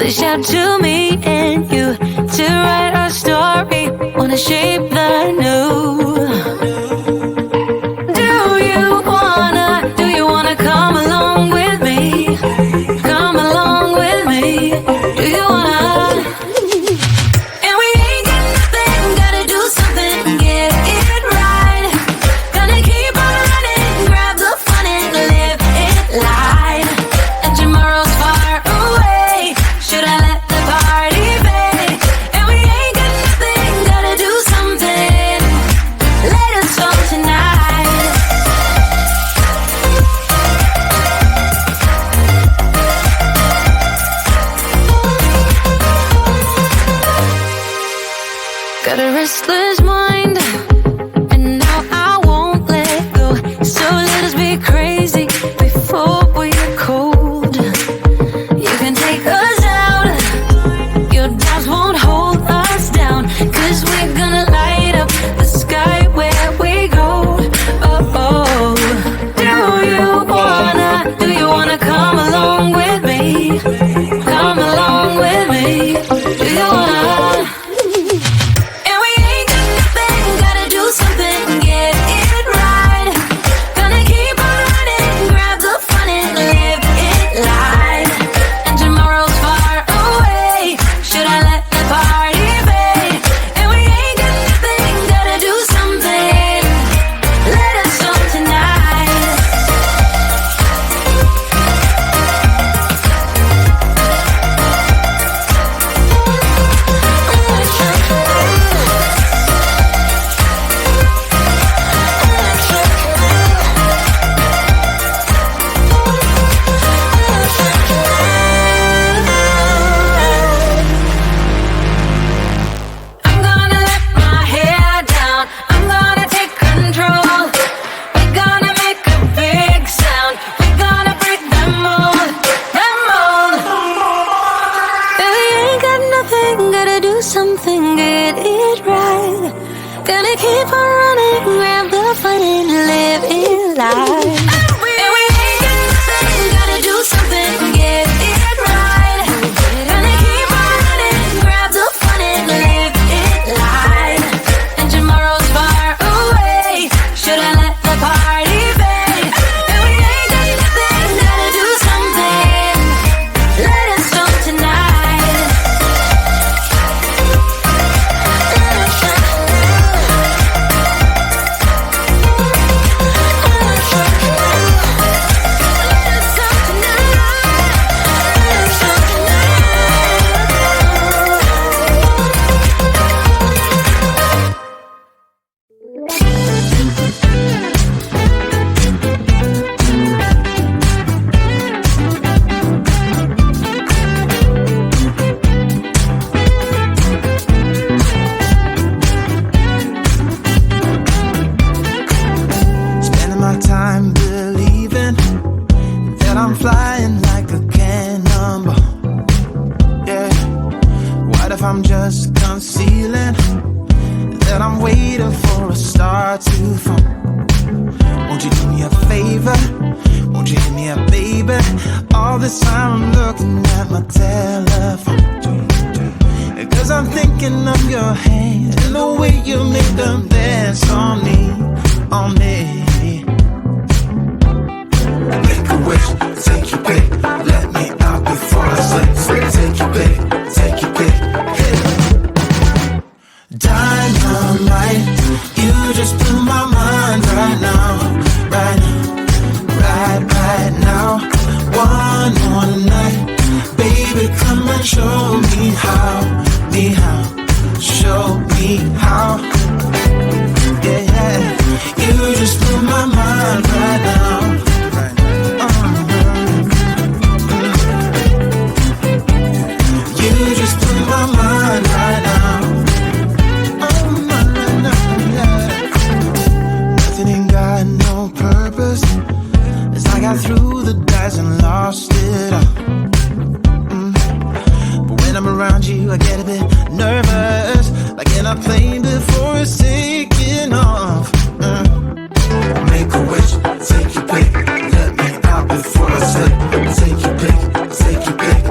they shout to me and you to write our story, wanna shape the new. Do you wanna come along with me? Come along with me. Do you wanna? And we ain't got nothing, gotta do something, get it right. Gonna keep on running, grab the fun and live it live. And tomorrow's far away, should I let the party fade? And we ain't got nothing, gotta do something, let us all tonight. Got a restless mind, and now I won't let go. So let us be crazy before we're cold. You can take us out, your doubts won't hold us down, 'cause we're gonna light up the sky where we go. Oh, oh. Do you wanna come along with me? Come along with me. Do you wanna? Something, get it right. Gonna keep on running, grab the fun and live it live. And we ain't got nothing, gotta do something, get it right. Gonna keep on running, grab the fun and live it live. And tomorrow's far away, should I let the party fade? And we ain't got nothing, gotta do something, let us go tonight. I'm just concealing that I'm waiting for a star to fall. Won't you do me a favor? Won't you hit me up, baby? All this time I'm looking at my telephone, 'cause I'm thinking of your hand and the way you make them dance on me, on me. Make a wish, take your pick, let me out before I slip. Take your pick, take your pick. Dynamite, you just blew my mind right now, right now, right now. One more night, baby, come and show me how, show me how. Yeah, yeah, you just blew my mind right now. You just blew my mind right now. I threw the dice and lost it all. But when I'm around you, I get a bit nervous, like in a plane before it's taking off. Make a wish, take your pick, let me out before I slip. Take your pick, take your pick.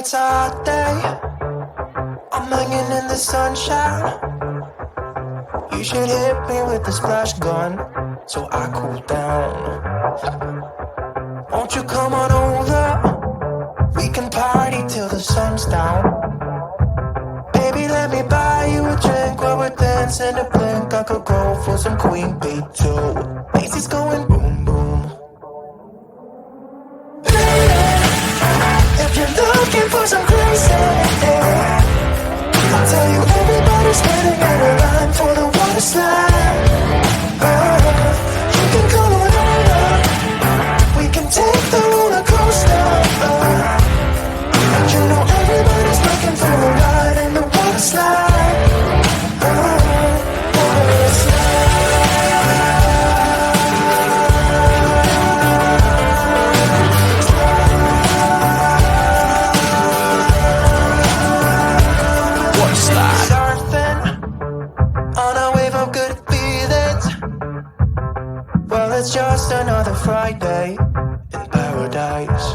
it's a hot day, I'm hanging in the sunshine. You should hit me with the splash gun so I cool down. Won't you come on over? We can party till the sun's down. Baby, let me buy you a drink while we're dancing to blink. I could go for some Queen Bee too. Macy's going boom boom. If you're looking for some crazy, I'll tell you everybody's waiting in a line for the water slide. You can come on over, we can take the roller coaster. And you know everybody's looking for a ride in the water slide. Water slide. Surfing on a wave of good feelings. Well, it's just another Friday in paradise.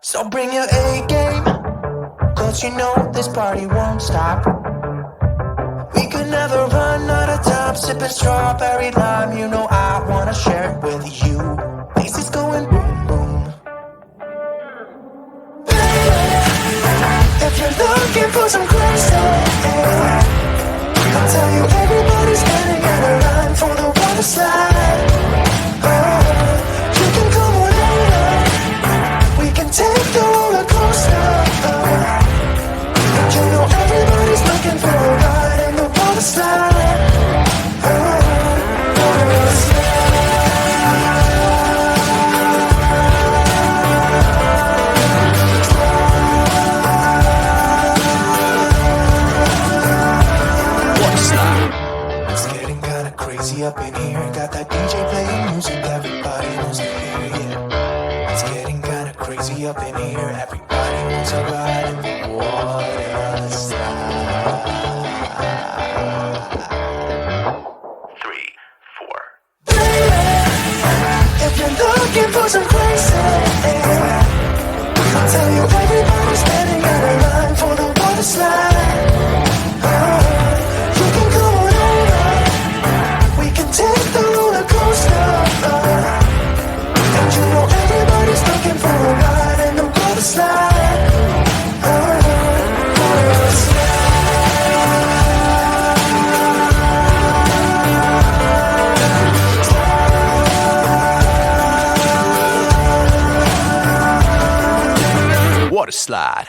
So bring your A game, cause you know this party won't stop. We could never run out of time, sipping strawberry lime. You know I wanna share it with you. Macy's going boom boom. If you're looking for some crazy, I'll tell you everybody's getting in a line for the water slide. You can come on over, we can take the roller coaster. And you know everybody's looking for a ride in the water slide. Water slide. It's getting kinda crazy up in here. Got that DJ playing music, everybody wants to hear it. It's getting kinda crazy up in here. Everybody wants to ride in the water slide. 3, 4. If you're looking for some crazy, I'll tell you everybody's getting in a line for the water slide. You can come on over, we can take the roller coaster. And you know everybody's looking for a ride in the water slide. Water slide. Water slide.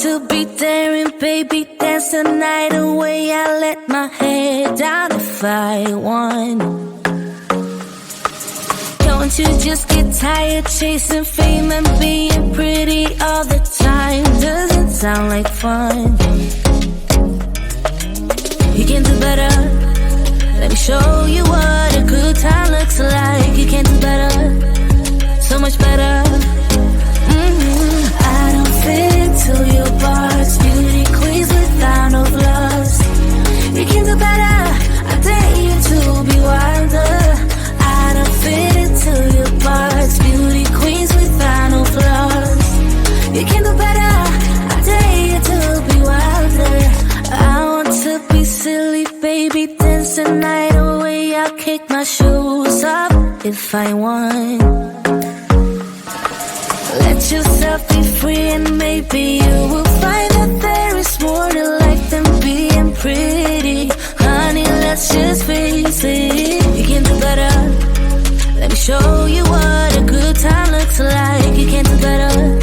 To be there and baby dance the night away. I let my head down if I want. Don't you just get tired chasing fame and being pretty all the time? Doesn't sound like fun. You can do better. Let me show you what a good time looks like. You can do better, so much better. I don't fit into your bars, beauty queens without no flaws. You can do better, I dare you to be wilder. I don't fit into your bars, beauty queens without no flaws. You can do better, I dare you to be wilder. I want to be silly, baby, dance the night away. I'll kick my shoes off if I want. Let yourself be free and maybe you will find that there is more to life than being pretty. Honey, let's just face it. You can do better. Let me show you what a good time looks like. You can do better,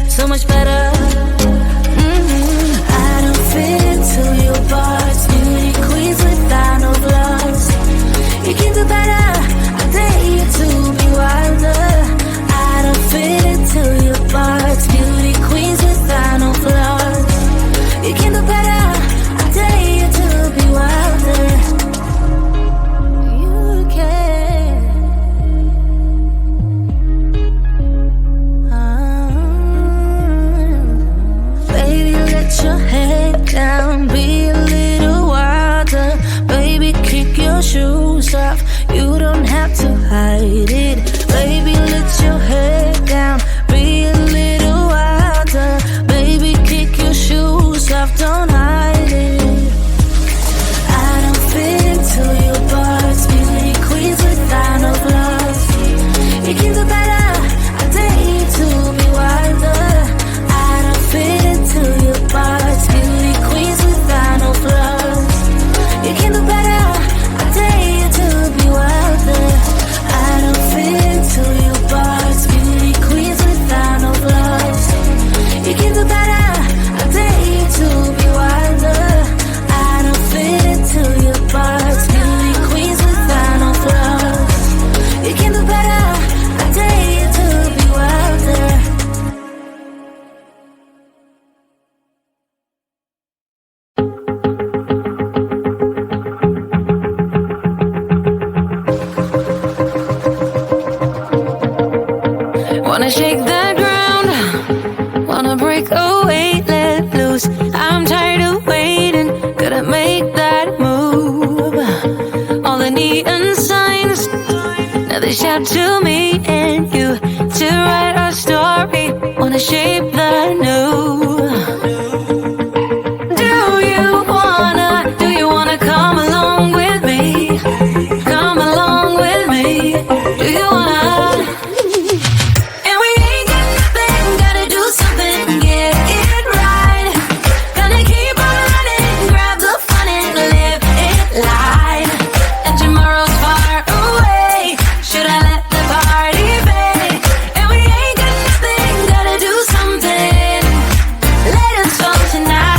so much better. I don't fit into your bars, beauty queens without no flaws. You can do better, I dare you to be wilder. I don't fit into your bars, beauty queens without no flaws. You can do better, I dare you to be wilder. have to hide it. Baby, let your head down, be a little wilder. Baby, kick your shoes off, don't hide it. I don't fit into your box, beauty queens without no gloves. You can do better, I dare you to be wilder. I don't fit into your box, beauty queens without no gloves. You can do better, I dare you to be wilder. I don't fit into your box, beauty queens without no gloves. You can do better, I dare you to be wilder. I don't fit into your box, beauty queens without no gloves. You can do better, I dare you to be wilder. Wanna shake the ground, wanna break away, let loose. I'm tired of waiting, gotta make that move. All the neon signs, now they shout to me and you to write our story. Wanna shape the new. Do you wanna come along with me? Come along with me. Do you wanna? And we ain't got nothing, gotta do something, get it right. Gonna keep on running, grab the fun and live it live. And tomorrow's far away, should I let the party fade? And we ain't got nothing, gotta do something, let us go tonight.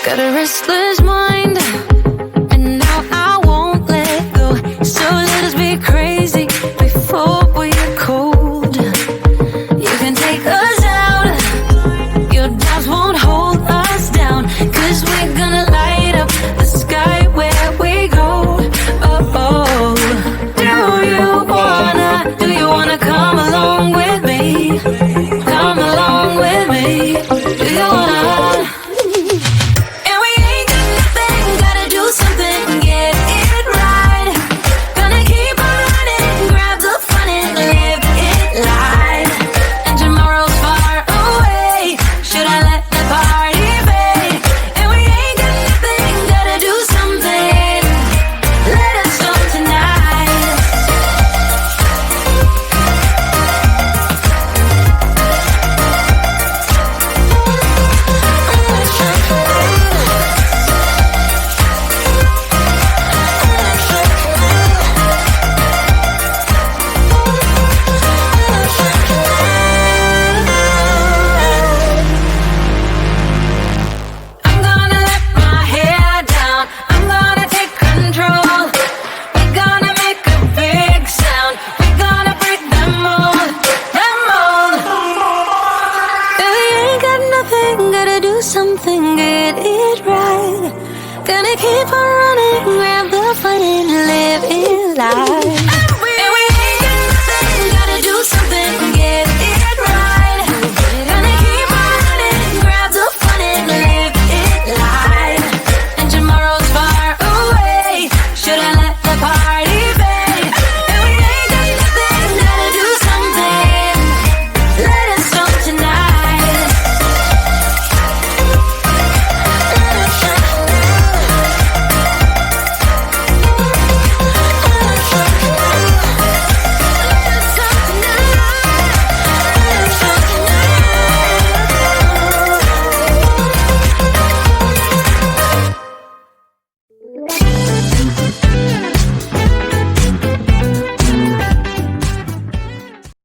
Got a restless mind, and now I won't let go. So let us be crazy before we're cold. You can take us out, your doubts won't hold us down, 'cause we're gonna light up the sky where we go. Oh, oh. Do you wanna come along with me? Come along with me. Do you wanna? And we ain't got nothing, gotta do something, get it right. Gonna keep on running, grab the fun and live it live. And tomorrow's far away, should I let the party fade? And we ain't got nothing, gotta do something, let us go tonight. I'm gonna let my hair down, I'm gonna take control. We're gonna make a big sound, we're gonna break the mold, the mold. And we ain't got nothing, gotta do something, get it right. Gonna keep on running, grab the fun and live it live.